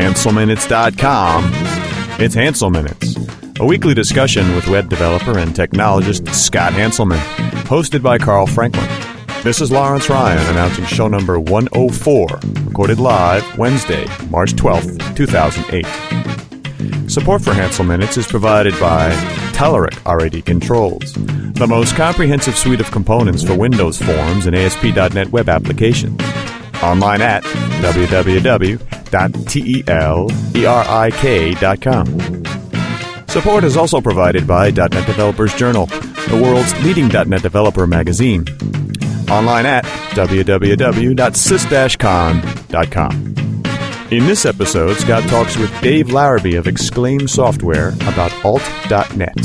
HanselMinutes.com. It's Hansel Minutes, a weekly discussion with web developer and technologist Scott Hanselman, hosted by Carl Franklin. This is Lawrence Ryan announcing show number 104, recorded live Wednesday, March 12th, 2008. Support for Hansel Minutes is provided by Telerik RAD Controls, the most comprehensive suite of components for Windows Forms and ASP.NET web applications. Online at www.telerik.com. Support is also provided by .NET Developers Journal, the world's leading .NET developer magazine. Online at www.sys-con.com. In this episode, Scott talks with Dave Laribee of Xclaim Software about alt.net.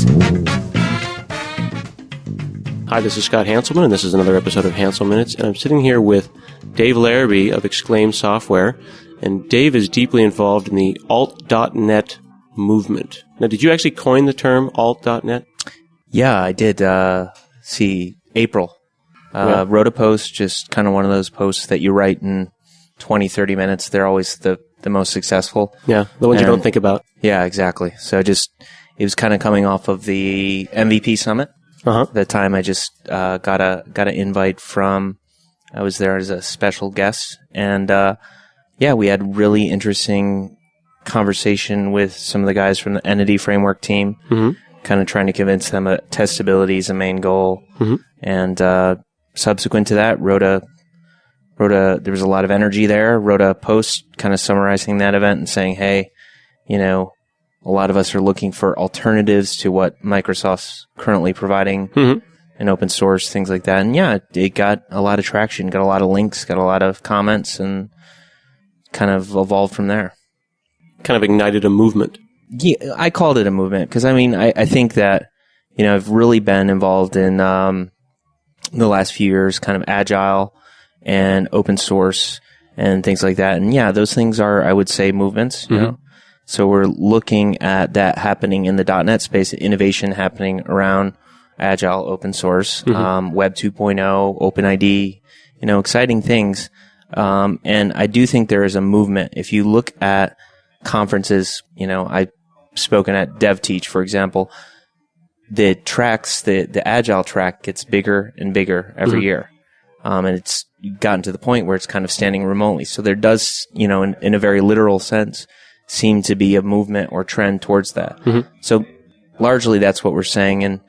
Hi, this is Scott Hanselman, and this is another episode of Hansel Minutes, and I'm sitting here with Dave Laribee of Xclaim Software, and Dave is deeply involved in the alt.net movement. Now, did you actually coin the term alt.net? Yeah, I did. See, April. Wrote a post, just kind of one of those posts that you write in 20, 30 minutes. They're always the most successful. Yeah, the ones you don't think about. Yeah, exactly. So it was kind of coming off of the MVP Summit. At that time, I just got an invite from, I was there as a special guest. And we had really interesting conversation with some of the guys from the Entity Framework team, kind of trying to convince them that testability is a main goal. And subsequent to that, there was a lot of energy there, wrote a post kind of summarizing that event and saying, hey, a lot of us are looking for alternatives to what Microsoft's currently providing in open source, things like that. And yeah, it got a lot of traction, got a lot of links, got a lot of comments, and kind of evolved from there. Kind of ignited a movement. Yeah, I called it a movement because, I think that, I've really been involved in the last few years, kind of Agile and open source and things like that. And yeah, those things are, I would say, movements, you know. So we're looking at that happening in the .NET space, innovation happening around Agile, open source, Web 2.0, OpenID, exciting things. And I do think there is a movement. If you look at conferences, I've spoken at DevTeach, for example, the tracks, the Agile track gets bigger and bigger every year. And it's gotten to the point where it's kind of standing remotely. So there does, in a very literal sense, seem to be a movement or trend towards that. So largely that's what we're saying. And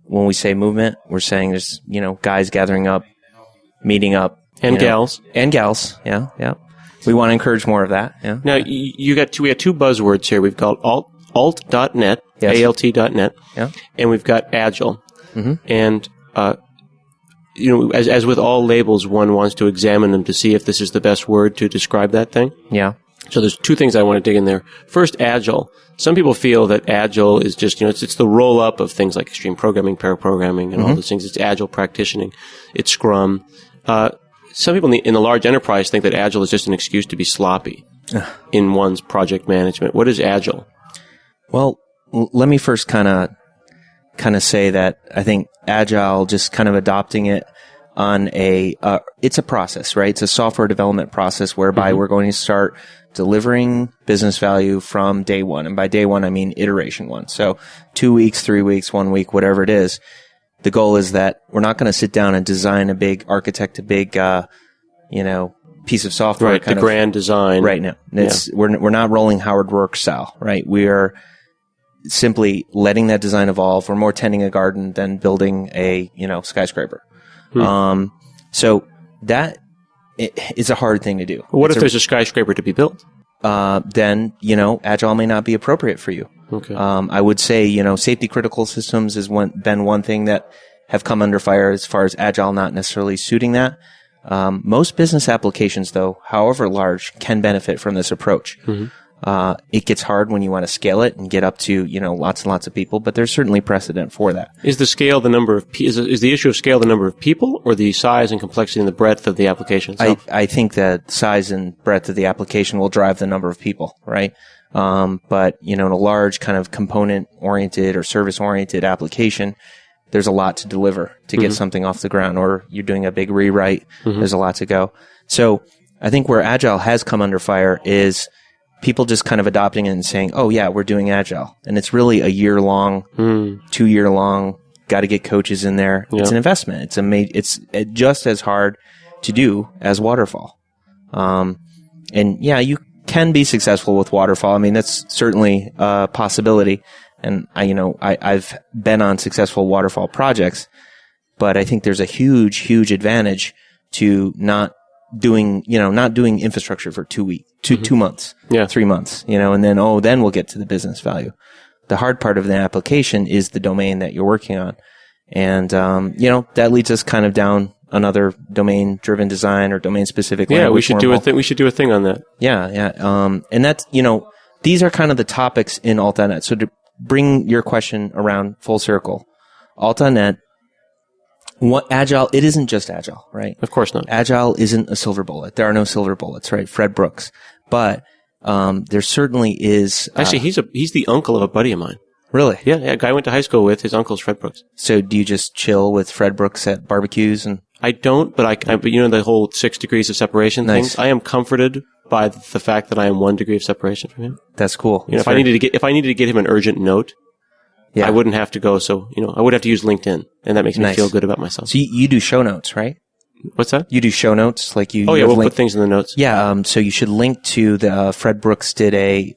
when we say movement, we're saying there's, guys gathering up, meeting up. And gals. And gals. Yeah. Yeah. We want to encourage more of that. Yeah. Now, we have two buzzwords here. We've got alt.net, yes. alt.net, yeah. And we've got Agile. And, as with all labels, one wants to examine them to see if this is the best word to describe that thing. Yeah. So there's two things I want to dig in there. First, Agile. Some people feel that Agile is just, it's the roll-up of things like extreme programming, pair programming, and all those things. It's Agile practitioning. It's Scrum. Some people in the large enterprise think that Agile is just an excuse to be sloppy in one's project management. What is Agile? Well, let me first kind of say that I think Agile, just kind of adopting it on it's a process, right? It's a software development process whereby we're going to start delivering business value from day one. And by day one, I mean iteration one. So 2 weeks, 3 weeks, 1 week, whatever it is. The goal is that we're not going to sit down and design architect a big, piece of software. Right, the grand design. Right now. We're not rolling Howard Rourke style, right? We are simply letting that design evolve. We're more tending a garden than building a, skyscraper. So that is a hard thing to do. What if there's a skyscraper to be built? Then, Agile may not be appropriate for you. Okay. I would say, safety critical systems has been one thing that have come under fire as far as Agile not necessarily suiting that. Most business applications, though, however large, can benefit from this approach. It gets hard when you want to scale it and get up to, lots and lots of people, but there's certainly precedent for that. Is the scale the number of is the issue of scale the number of people, or the size and complexity and the breadth of the application itself? I think that size and breadth of the application will drive the number of people, right? But, in a large kind of component-oriented or service-oriented application, there's a lot to deliver to get something off the ground, or you're doing a big rewrite. There's a lot to go. So I think where Agile has come under fire is people just kind of adopting it and saying, oh yeah, we're doing Agile. And it's really a year-long, 2-year-long, got to get coaches in there. Yeah. It's an investment. It's just as hard to do as waterfall. And yeah, you can be successful with waterfall. I mean, that's certainly a possibility. And I've been on successful waterfall projects, but I think there's a huge, huge advantage to not doing infrastructure for 2 weeks, 2 months, 3 months, and then we'll get to the business value. The hard part of the application is the domain that you're working on. And, that leads us kind of down another domain-driven design or domain-specific language. Yeah, we should do a thing. We should do a thing on that. Yeah. And that's, these are kind of the topics in Alt.net. So to bring your question around full circle, Alt.net, Agile, it isn't just Agile, right? Of course not. Agile isn't a silver bullet. There are no silver bullets, right? Fred Brooks. But there certainly is. Actually, he's the uncle of a buddy of mine. Really? Yeah. A guy I went to high school with. His uncle's Fred Brooks. So do you just chill with Fred Brooks at barbecues and? I don't, but but the whole 6 degrees of separation things. I am comforted by the fact that I am 1 degree of separation from him. That's cool. If I needed to get him an urgent note, I wouldn't have to go. So I would have to use LinkedIn, and that makes me feel good about myself. So you do show notes, right? What's that? You do show notes, like you. Oh yeah, we'll put things in the notes. Yeah. So you should link to the Fred Brooks did a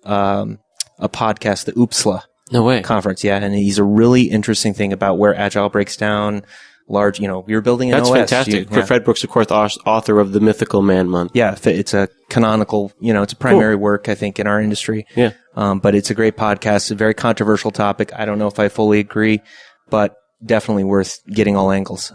podcast, the Oopsla. No way. Conference. Yeah, and he's a really interesting thing about where Agile breaks down. Large, you're building an OS. That's fantastic. Fred Brooks, of course, author of the mythical Man Month. Yeah, it's a canonical, it's a primary work, I think, in our industry. Yeah. But it's a great podcast. It's a very controversial topic. I don't know if I fully agree, but definitely worth getting all angles.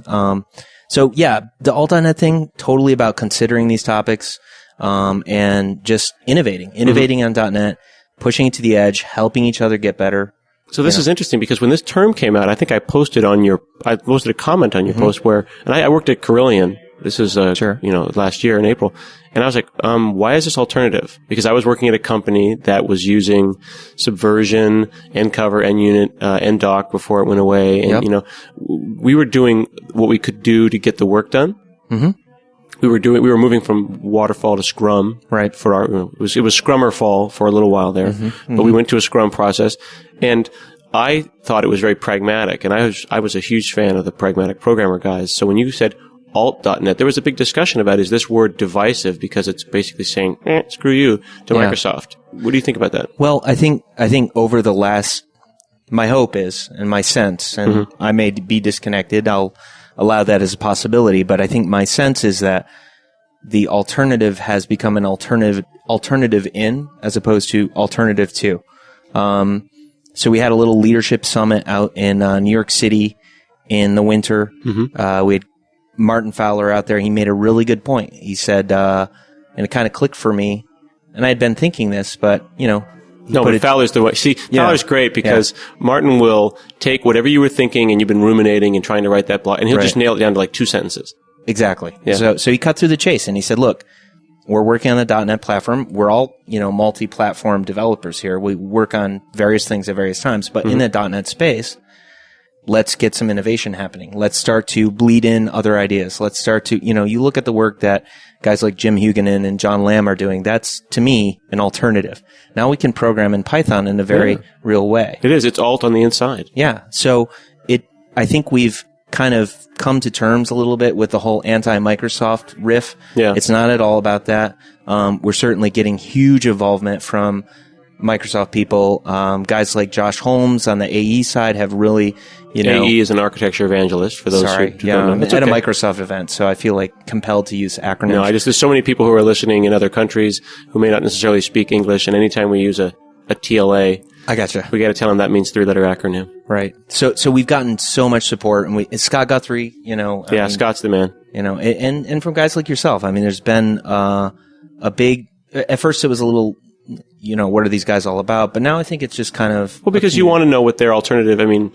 So yeah, the Alt.net thing, totally about considering these topics, and just innovating on .NET, pushing it to the edge, helping each other get better. So this is interesting because when this term came out, I think I posted a comment on your post where, and I worked at Carillion. This is, last year in April. And I was like, why is this alternative? Because I was working at a company that was using Subversion, NCover, NUnit, NDoc before it went away. And, we were doing what we could do to get the work done. Mm-hmm. We were moving from waterfall to Scrum. Right. For it was Scrum or Fall for a little while there. Mm-hmm. But we went to a Scrum process. And I thought it was very pragmatic. And I was a huge fan of the pragmatic programmer guys. So when you said Alt.net, there was a big discussion about, is this word divisive because it's basically saying, screw you to Microsoft. What do you think about that? Well, I think over the last, my hope is, and my sense, and I may be disconnected, I'll allow that as a possibility, but I think my sense is that the alternative has become an alternative in as opposed to alternative to. So we had a little leadership summit out in New York City in the winter. Mm-hmm. We had Martin Fowler out there. He made a really good point. He said, and it kind of clicked for me, and I had been thinking this, but no, but Fowler's the way. See, Fowler's great because Martin will take whatever you were thinking and you've been ruminating and trying to write that blog, and he'll just nail it down to like 2 sentences. Exactly. Yeah. So he cut through the chase and he said, look, we're working on the .NET platform. We're all, multi-platform developers here. We work on various things at various times, but in the .NET space, let's get some innovation happening. Let's start to bleed in other ideas. Let's start to, you look at the work that guys like Jim Huguenin and John Lamb are doing. That's, to me, an alternative. Now we can program in Python in a very real way. It is. It's alt on the inside. Yeah. So I think we've kind of come to terms a little bit with the whole anti-Microsoft riff. Yeah. It's not at all about that. We're certainly getting huge involvement from Microsoft people. Guys like Josh Holmes on the AE side have really, AE is an architecture evangelist for those who don't know. It's at a Microsoft event, so I feel like compelled to use acronyms. No, there's so many people who are listening in other countries who may not necessarily speak English, and anytime we use a TLA, I gotcha. We got to tell them that means 3-letter acronym. Right. So we've gotten so much support, and Scott Guthrie, Scott's the man. And from guys like yourself. I mean, there's been a big. At first, it was a little. What are these guys all about? But now I think it's just kind of. Well, because you want to know what their alternative. I mean,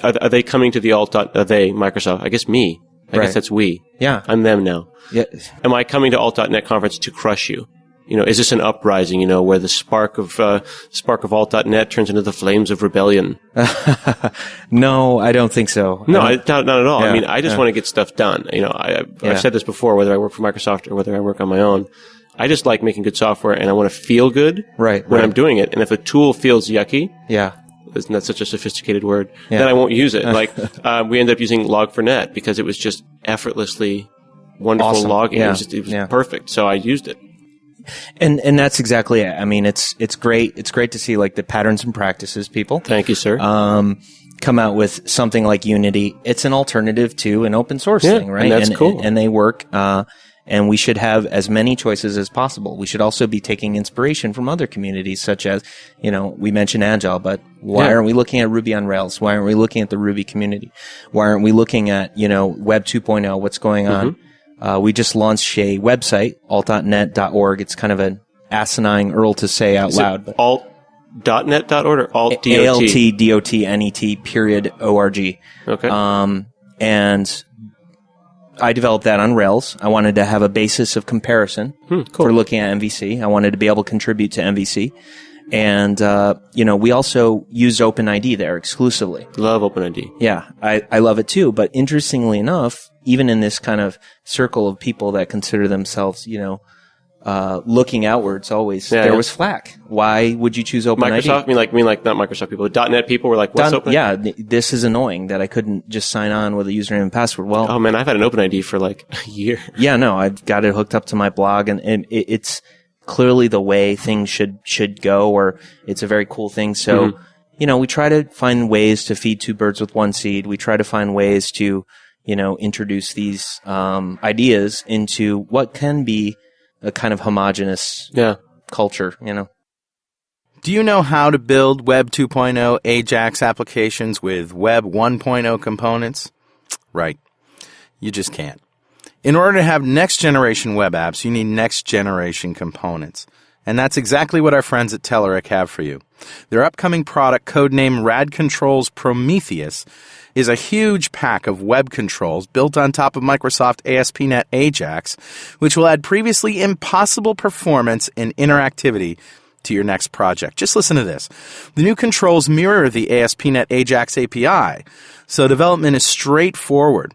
are they coming to the alt? Are they Microsoft? I guess me. I guess that's we. Yeah. I'm them now. Yeah. Am I coming to alt.net conference to crush you? Is this an uprising, where the spark of alt.net turns into the flames of rebellion? No, I don't think so. No, not at all. Yeah, I mean, I just want to get stuff done. I've said this before, whether I work for Microsoft or whether I work on my own. I just like making good software, and I want to feel good when I'm doing it. And if a tool feels yucky, isn't that such a sophisticated word? Then I won't use it. Like we ended up using Log4Net because it was just effortlessly wonderful logging. It was perfect. So I used it. And that's exactly it. I mean, it's great. It's great to see like the patterns and practices people. Thank you, sir. Come out with something like Unity. It's an alternative to an open source thing, right? And that's cool. And they work. And we should have as many choices as possible. We should also be taking inspiration from other communities, such as, we mentioned Agile, but why aren't we looking at Ruby on Rails? Why aren't we looking at the Ruby community? Why aren't we looking at, Web 2.0? What's going on? We just launched a website, alt.net.org. It's kind of an asinine URL to say out loud. But alt.net.org or alt.dot? ALT.DOT.NET.org. Okay. And I developed that on Rails. I wanted to have a basis of comparison for looking at MVC. I wanted to be able to contribute to MVC. And, we also use OpenID there exclusively. Love OpenID. Yeah, I love it too. But interestingly enough, even in this kind of circle of people that consider themselves, looking outwards always, there was flack. Why would you choose OpenID? Microsoft? mean like not Microsoft people. .NET people were like, what's OpenID? Yeah, this is annoying that I couldn't just sign on with a username and password. Well, oh man, I've had an OpenID for like a year. Yeah, no, I've got it hooked up to my blog, and it's clearly the way things should go, or it's a very cool thing. So, we try to find ways to feed two birds with one seed. We try to find ways to, introduce these ideas into what can be a kind of homogenous culture, Do you know how to build Web 2.0 Ajax applications with Web 1.0 components? Right. You just can't. In order to have next-generation web apps, you need next-generation components. And that's exactly what our friends at Telerik have for you. Their upcoming product, codenamed Rad Controls Prometheus, is a huge pack of web controls built on top of Microsoft ASP.NET Ajax, which will add previously impossible performance and interactivity to your next project. Just listen to this. The new controls mirror the ASP.NET Ajax API, so development is straightforward.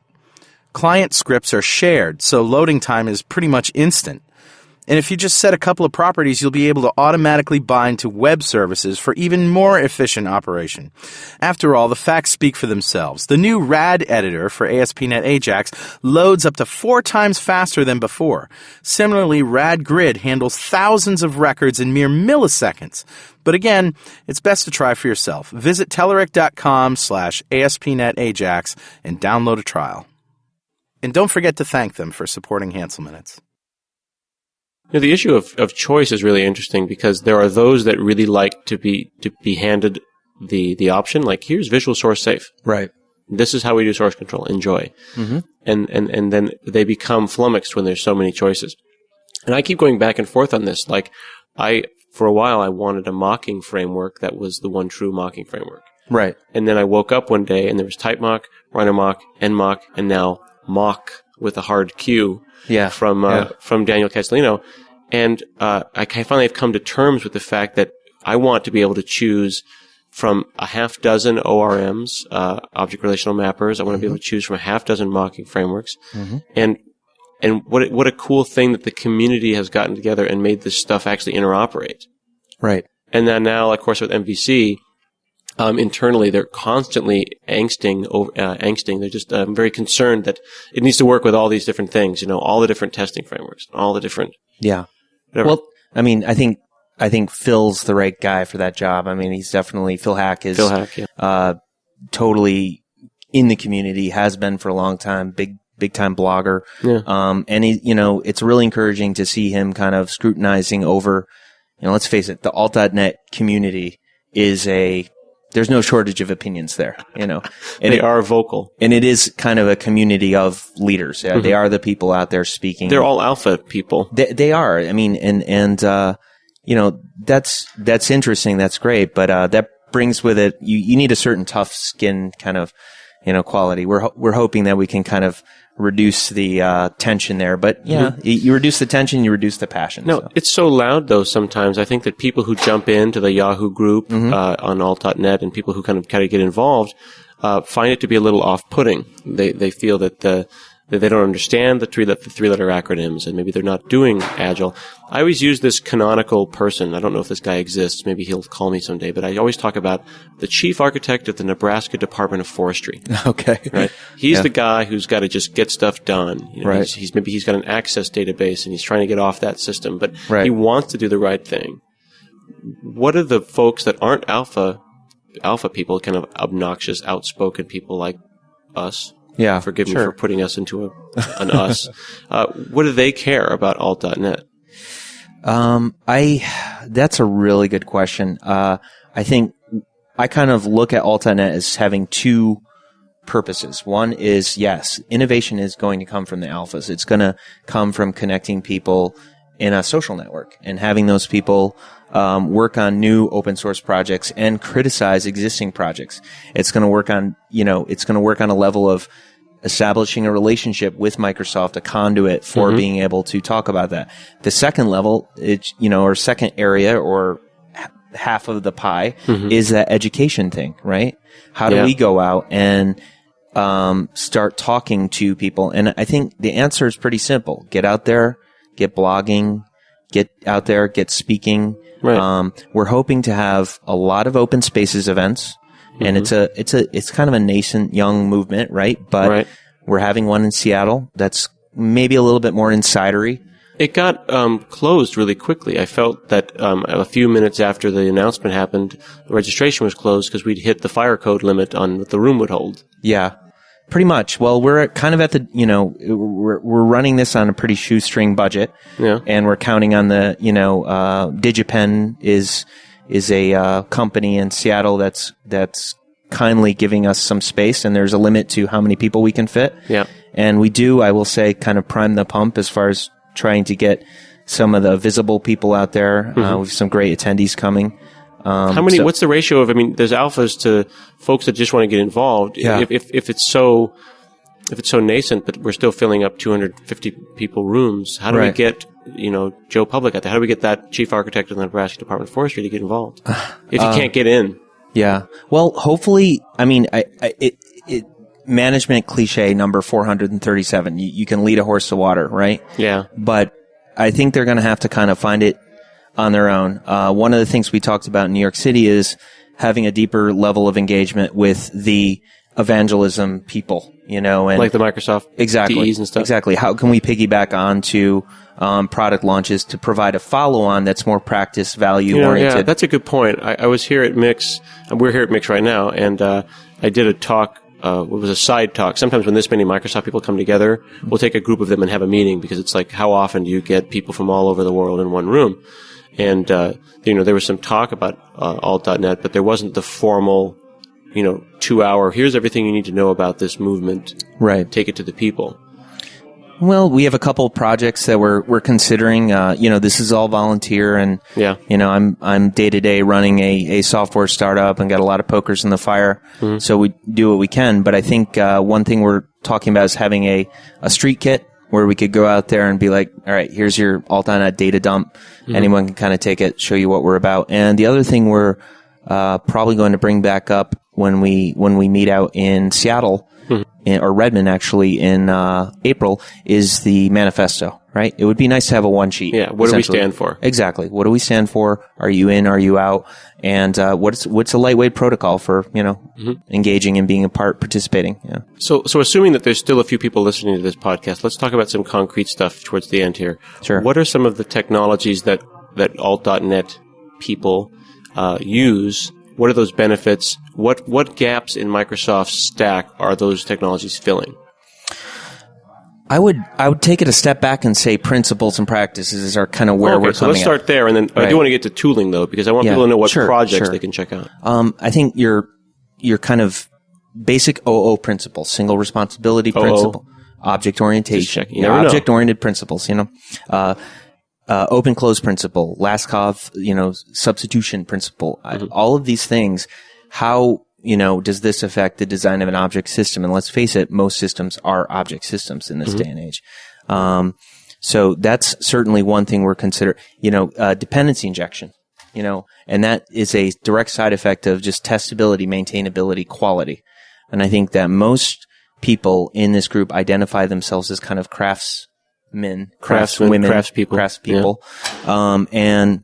Client scripts are shared, so loading time is pretty much instant. And if you just set a couple of properties, you'll be able to automatically bind to web services for even more efficient operation. After all, the facts speak for themselves. The new RAD editor for ASP.NET Ajax loads up to 4 times faster than before. Similarly, RAD Grid handles thousands of records in mere milliseconds. But again, it's best to try for yourself. Visit Telerik.com/ASP.NET Ajax and download a trial. And don't forget to thank them for supporting Hansel Minutes. The issue of choice is really interesting because there are those that really like to be handed the option, like here's Visual Source Safe. Right. This is how we do source control. Enjoy. And then they become flummoxed when there's so many choices. And I keep going back and forth on this. Like for a while I wanted a mocking framework that was the one true mocking framework. Right. And then I woke up one day and there was type mock, runner mock, end mock, and now mock with a hard Q. From Daniel Castellino. And I finally have come to terms with the fact that I want to be able to choose from a half dozen ORMs, object relational mappers. I want to be able to choose from a half dozen mocking frameworks. And what a cool thing that the community has gotten together and made this stuff actually interoperate. Right. And then now, of course, with MVC, internally, they're constantly angsting. They're just very concerned that it needs to work with all these different things, all the different testing frameworks, all the different. Yeah. Whatever. Well, I mean, I think Phil's the right guy for that job. I mean, he's definitely Phil Hack is totally in the community, has been for a long time, big time blogger. Yeah. And he, it's really encouraging to see him kind of scrutinizing over. Let's face it, the alt.net community is there's no shortage of opinions there, And they are vocal. And it is kind of a community of leaders. They are the people out there speaking. They're all alpha people. They are. I mean, and that's interesting. That's great. But, that brings with it, you need a certain tough skin kind of, quality. We're hoping that we can kind of reduce the tension there. But you reduce the tension, you reduce the passion. No, it's so loud though sometimes. I think that people who jump into the Yahoo group on alt.net and people who kind of get involved find it to be a little off-putting. They feel that that they don't understand the three-letter acronyms, and maybe they're not doing Agile. I always use this canonical person. I don't know if this guy exists. Maybe he'll call me someday. But I always talk about the chief architect of the Nebraska Department of Forestry. Okay. Right. He's the guy who's got to just get stuff done. You know, right. He's got an access database and he's trying to get off that system, but right. he wants to do the right thing. What are the folks that aren't alpha people, kind of obnoxious, outspoken people like us? Yeah, forgive me sure. for putting us into an us. What do they care about alt.net? That's a really good question. I think I kind of look at alt.net as having two purposes. One is, yes, innovation is going to come from the alphas. It's going to come from connecting people in a social network and having those people work on new open source projects and criticize existing projects. It's going to work on, it's going to work on a level of establishing a relationship with Microsoft, a conduit for being able to talk about that. The second level, or second area or half of the pie is that education thing, right? How do we go out and start talking to people? And I think the answer is pretty simple. Get out there, get blogging, get out there, get speaking. Right. We're hoping to have a lot of open spaces events. And it's kind of a nascent young movement, right? But we're having one in Seattle that's maybe a little bit more insidery. It got closed really quickly. I felt that a few minutes after the announcement happened, the registration was closed because we'd hit the fire code limit on what the room would hold. Yeah. Pretty much. Well, we're kind of at the, we're running this on a pretty shoestring budget. Yeah. And we're counting on the, DigiPen is a company in Seattle that's kindly giving us some space, and there's a limit to how many people we can fit. Yeah. And we do, I will say, kind of prime the pump as far as trying to get some of the visible people out there. We have some great attendees coming. How many? What's the ratio of? I mean, there's alphas to folks that just want to get involved. Yeah. If it's so nascent, but we're still filling up 250 people rooms, how do we get Joe Public out there? How do we get that chief architect of the Nebraska Department of Forestry to get involved if you can't get in? Yeah. Well, hopefully, I mean, management cliche number 437. You can lead a horse to water, right? Yeah. But I think they're going to have to kind of find it on their own. One of the things we talked about in New York City is having a deeper level of engagement with the evangelism people, and like the Microsoft DEs and stuff. Exactly. How can we piggyback onto product launches to provide a follow-on that's more practice value oriented? Yeah, that's a good point. I was here at Mix. We're here at Mix right now, and I did a talk. It was a side talk. Sometimes when this many Microsoft people come together, we'll take a group of them and have a meeting because it's like, how often do you get people from all over the world in one room? And, there was some talk about alt.net, but there wasn't the formal, 2-hour, here's everything you need to know about this movement. Right. Take it to the people. Well, we have a couple of projects that we're considering. This is all volunteer, and I'm day to day running a software startup and got a lot of pokers in the fire. So we do what we can. But I think one thing we're talking about is having a street kit where we could go out there and be like, all right, here's your alt.net data dump. Anyone can kind of take it, show you what we're about. And the other thing we're probably going to bring back up when we meet out in Seattle. Or Redmond, actually, in April, is the manifesto, right? It would be nice to have a one sheet. Yeah, what do we stand for? Exactly. What do we stand for? Are you in? Are you out? And what's a lightweight protocol for, engaging and being a part, participating? Yeah. So assuming that there's still a few people listening to this podcast, let's talk about some concrete stuff towards the end here. Sure. What are some of the technologies that alt.net people use? What are those benefits? What gaps in Microsoft's stack are those technologies filling? I would take it a step back and say principles and practices are kind of where we're coming. So let's start there, and then I do want to get to tooling though, because I want people to know what projects they can check out. I think your kind of basic OO principles, single responsibility principle, object orientation, object oriented principles. Open close principle, Laskov, substitution principle, all of these things. How, does this affect the design of an object system? And let's face it, most systems are object systems in this day and age. So that's certainly one thing we're considering, dependency injection, and that is a direct side effect of just testability, maintainability, quality. And I think that most people in this group identify themselves as kind of craftsmen, craftswomen, craftspeople. Yeah. And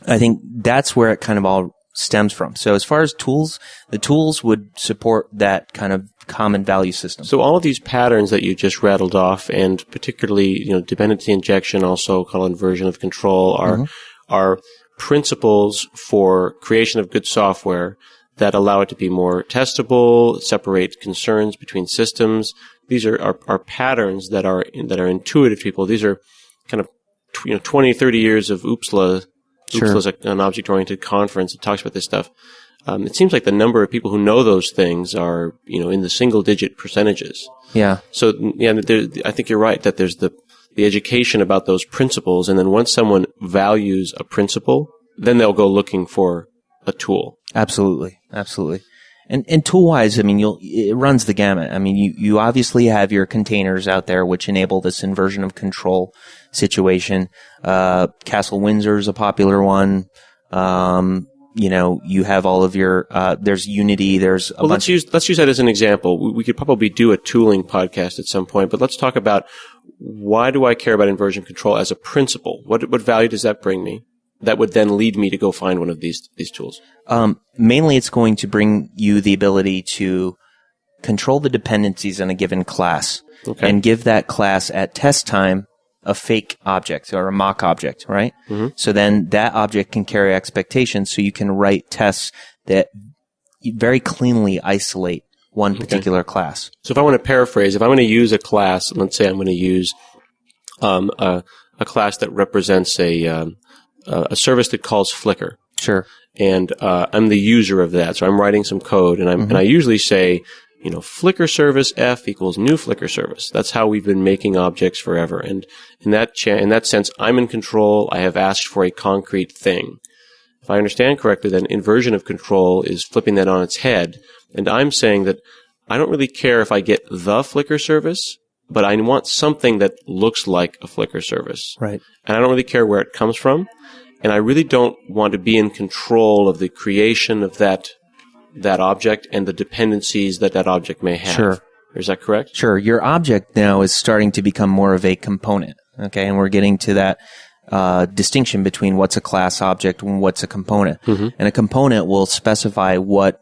I think that's where it kind of all stems from. So as far as tools, the tools would support that kind of common value system. So all of these patterns that you just rattled off, and particularly, dependency injection, also called inversion of control, are principles for creation of good software that allow it to be more testable, separate concerns between systems. These are patterns that are intuitive to people. These are kind of 20, 30 years of OOPSLA. Sure. OOPSLA is an object-oriented conference that talks about this stuff. It seems like the number of people who know those things are, in the single-digit percentages. Yeah. So, I think you're right that there's the education about those principles, and then once someone values a principle, then they'll go looking for a tool. Absolutely. And tool-wise, it runs the gamut. You obviously have your containers out there which enable this inversion of control situation. Castle Windsor is a popular one. You have all of your, there's Unity, there's a bunch. Let's use that as an example. We could probably do a tooling podcast at some point, but let's talk about why do I care about inversion control as a principle? What value does that bring me? That would then lead me to go find one of these tools. Mainly it's going to bring you the ability to control the dependencies in a given class and give that class at test time a fake object or a mock object, right? Mm-hmm. So then that object can carry expectations, so you can write tests that very cleanly isolate one particular class. So if I want to paraphrase, if I'm going to use a class, let's say I'm going to use a class that represents a service that calls Flickr. Sure. And I'm the user of that, so I'm writing some code, and I usually say, Flickr service F equals new Flickr service. That's how we've been making objects forever. And in that sense, I'm in control. I have asked for a concrete thing. If I understand correctly, then inversion of control is flipping that on its head. And I'm saying that I don't really care if I get the Flickr service, but I want something that looks like a Flickr service. Right. And I don't really care where it comes from. And I really don't want to be in control of the creation of that object and the dependencies that object may have. Sure. Is that correct? Sure. Your object now is starting to become more of a component. Okay. And we're getting to that distinction between what's a class object and what's a component. Mm-hmm. And a component will specify what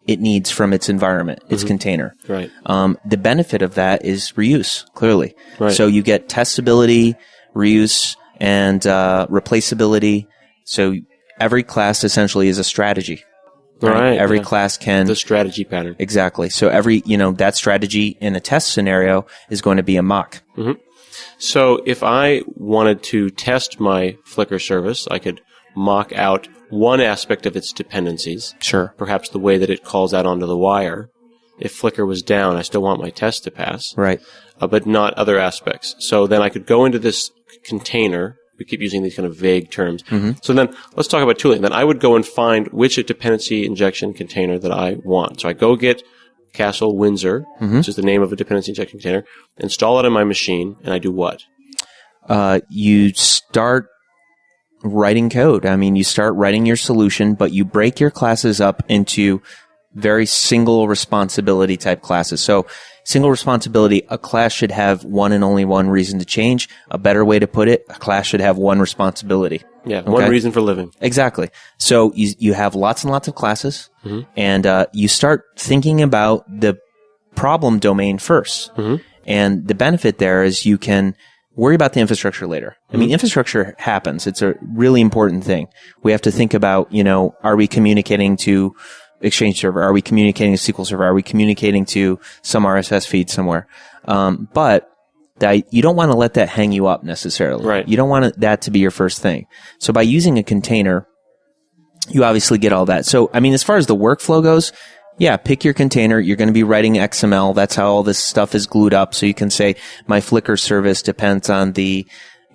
it needs from its environment, its container. Right. The benefit of that is reuse, clearly. Right. So you get testability, reuse, and replaceability. So every class essentially is a strategy. Right. Every class can. The strategy pattern. Exactly. So that strategy in a test scenario is going to be a mock. Mm-hmm. So if I wanted to test my Flickr service, I could mock out one aspect of its dependencies. Sure. Perhaps the way that it calls out onto the wire. If Flickr was down, I still want my test to pass. Right. But not other aspects. So then I could go into this container. We keep using these kind of vague terms. Mm-hmm. So then let's talk about tooling. Then I would go and find which dependency injection container that I want. So I go get Castle Windsor, which is the name of a dependency injection container, install it on my machine, and I do what? You start writing code. You start writing your solution, but you break your classes up into very single responsibility type classes. So single responsibility, a class should have one and only one reason to change. A better way to put it, a class should have one responsibility. Yeah, one reason for living. Exactly. So you have lots and lots of classes, and you start thinking about the problem domain first. Mm-hmm. And the benefit there is you can worry about the infrastructure later. Infrastructure happens. It's a really important thing. We have to think about, are we communicating to Exchange server? Are we communicating to SQL server? Are we communicating to some RSS feed somewhere? But you don't want to let that hang you up necessarily. Right. You don't want that to be your first thing. So by using a container, you obviously get all that. So, as far as the workflow goes, yeah, pick your container. You're going to be writing XML. That's how all this stuff is glued up. So you can say my Flickr service depends on the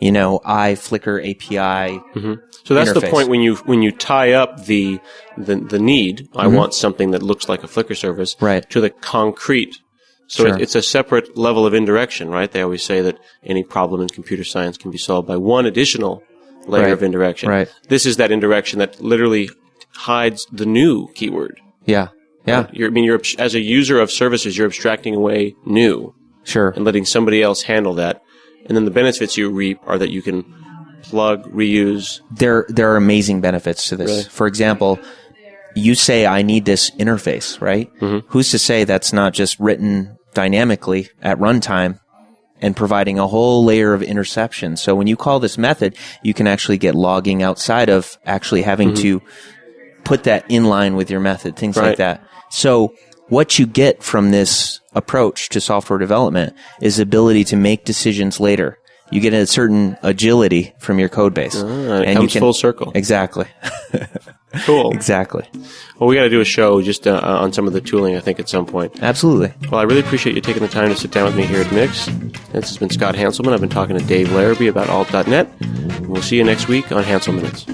Flickr API. Mm-hmm. So that's interface. The point when you tie up the need. I want something that looks like a Flickr service, right, to the concrete. So sure. It's a separate level of indirection, right? They always say that any problem in computer science can be solved by one additional layer of indirection. Right. This is that indirection that literally hides the new keyword. Yeah. Yeah. You're as a user of services, you're abstracting away new Sure. and letting somebody else handle that. And then the benefits you reap are that you can plug, reuse. There are amazing benefits to this. Really? For example, you say, I need this interface, right? Mm-hmm. Who's to say that's not just written dynamically at runtime and providing a whole layer of interception? So when you call this method, you can actually get logging outside of actually having to put that in line with your method, things Right. like that. So what you get from this approach to software development is the ability to make decisions later. You get a certain agility from your code base. It comes full circle. Exactly. Cool. Exactly. Well, we got to do a show just on some of the tooling, I think, at some point. Absolutely. Well, I really appreciate you taking the time to sit down with me here at Mix. This has been Scott Hanselman. I've been talking to Dave Laribee about alt.net. We'll see you next week on Hansel Minutes.